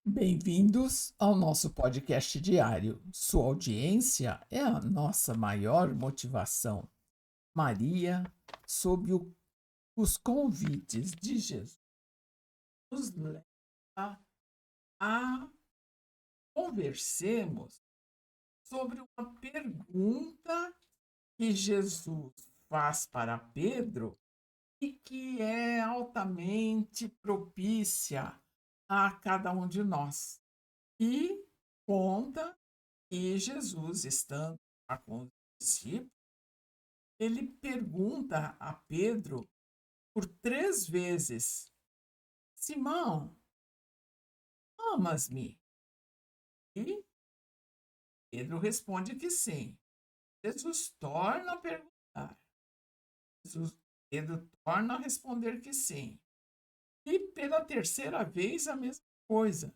Bem-vindos ao nosso podcast diário. Sua audiência é a nossa maior motivação. Maria, sob os convites de Jesus, nos leva a conversemos sobre uma pergunta que Jesus faz para Pedro e que é altamente propícia a cada um de nós. E conta que Jesus, estando lá com os discípulos, ele pergunta a Pedro por 3 vezes: Simão, amas-me? E Pedro responde que sim. Jesus torna a perguntar. Pedro torna a responder que sim. E pela terceira vez a mesma coisa.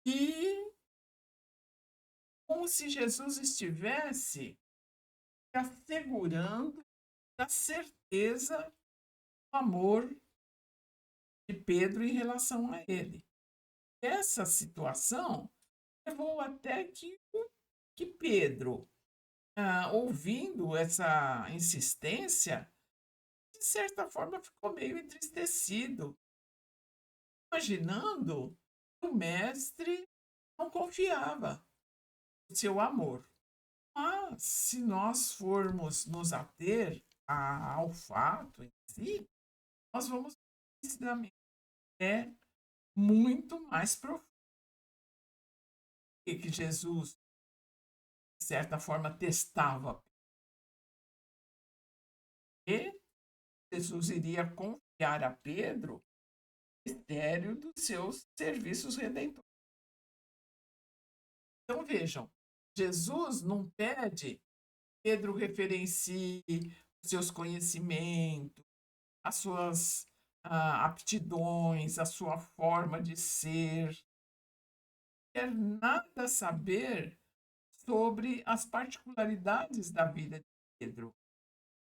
E como se Jesus estivesse assegurando a certeza do amor de Pedro em relação a ele. Essa situação levou até que Pedro, ouvindo essa insistência, de certa forma ficou meio entristecido, imaginando que o mestre não confiava no seu amor. Mas, se nós formos nos ater ao fato em si, nós vamos ver que esse ensinamento é muito mais profundo que Jesus, de certa forma, testava. E Jesus iria confiar a Pedro o mistério dos seus serviços redentores. Então vejam, Jesus não pede que Pedro referencie os seus conhecimentos, as suas aptidões, a sua forma de ser. Não quer nada saber sobre as particularidades da vida de Pedro,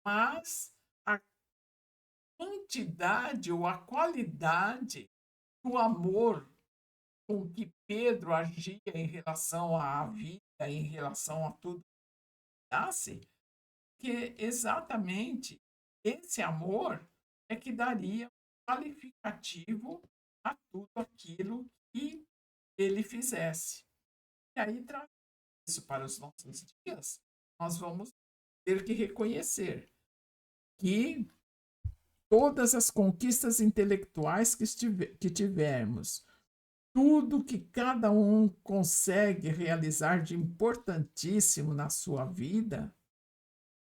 mas a quantidade ou a qualidade do amor com que Pedro agia em relação à vida, em relação a tudo que nasce, que exatamente esse amor é que daria um qualificativo a tudo aquilo que ele fizesse. E aí, traz isso para os nossos dias, nós vamos ter que reconhecer que todas as conquistas intelectuais que tivermos, tudo que cada um consegue realizar de importantíssimo na sua vida,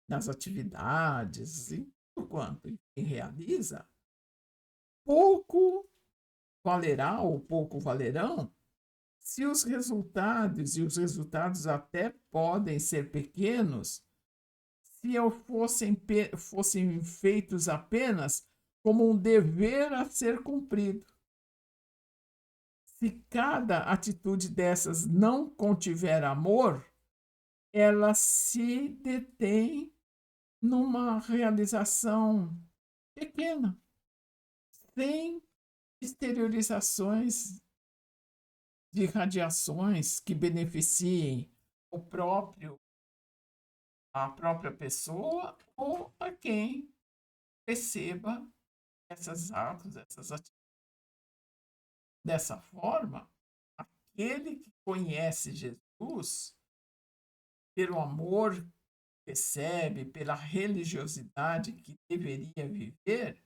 nas atividades e tudo quanto realiza, pouco valerá ou pouco valerão se os resultados, e os resultados até podem ser pequenos, se fossem feitos apenas como um dever a ser cumprido. Se cada atitude dessas não contiver amor, ela se detém numa realização pequena, sem exteriorizações de radiações que beneficiem o próprio, a própria pessoa ou a quem receba esses atos, essas atitudes. Dessa forma, aquele que conhece Jesus, pelo amor que recebe, pela religiosidade que deveria viver,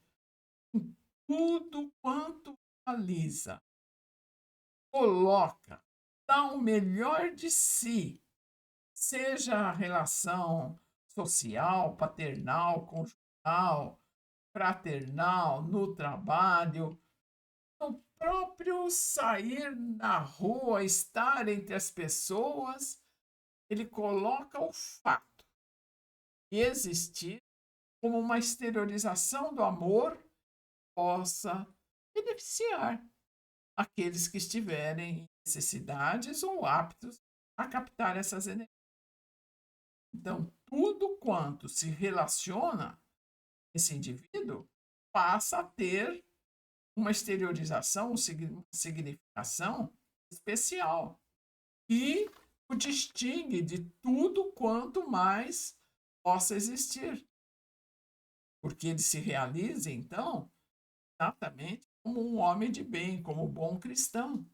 em tudo quanto realiza, coloca, dá o melhor de si, seja a relação social, paternal, conjugal, fraternal, no trabalho, no próprio sair na rua, estar entre as pessoas, ele coloca o fato de existir como uma exteriorização do amor possa beneficiar aqueles que estiverem em necessidades ou aptos a captar essas energias. Então, tudo quanto se relaciona esse indivíduo passa a ter uma exteriorização, uma significação especial e o distingue de tudo quanto mais possa existir, porque ele se realiza, então, exatamente como um homem de bem, como um bom cristão,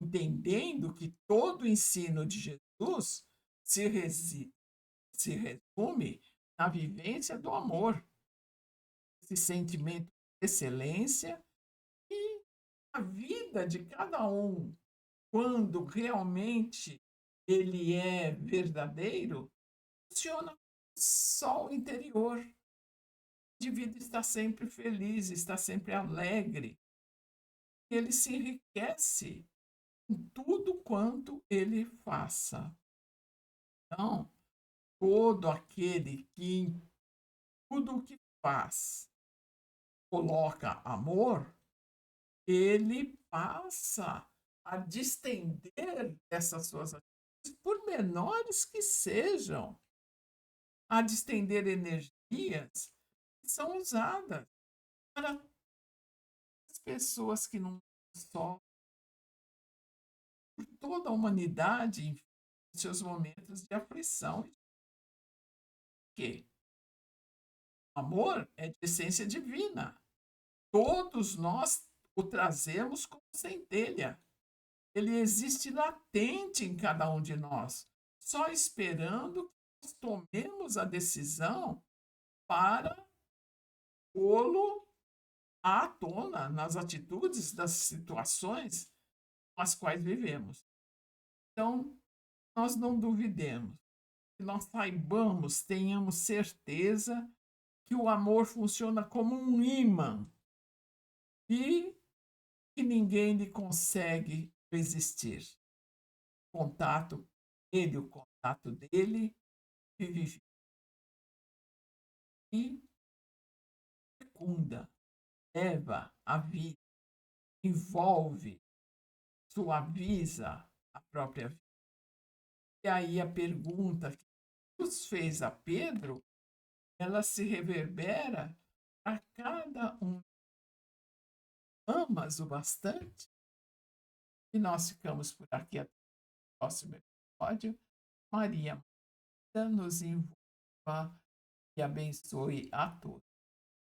entendendo que todo o ensino de Jesus se resume na vivência do amor, esse sentimento de excelência e a vida de cada um, quando realmente ele é verdadeiro, funciona como sol interior. O indivíduo está sempre feliz, está sempre alegre. Ele se enriquece em tudo quanto ele faça. Então, todo aquele que em tudo o que faz coloca amor, ele passa a distender essas suas atitudes, por menores que sejam, a distender energias que são usadas para as pessoas que não só por toda a humanidade em seus momentos de aflição. Que o amor é de essência divina. Todos nós o trazemos como centelha. Ele existe latente em cada um de nós, só esperando que nós tomemos a decisão para pô-lo à tona nas atitudes das situações com as quais vivemos. Então, nós não duvidemos, que nós saibamos, tenhamos certeza que o amor funciona como um imã e que ninguém lhe consegue resistir. Contato, ele, o contato dele, vive e fecunda, leva a vida, envolve, suaviza a própria vida. E aí a pergunta que Jesus fez a Pedro, ela se reverbera a cada um. Amas o bastante? E nós ficamos por aqui até o próximo episódio. Maria nos envolva e abençoe a todos.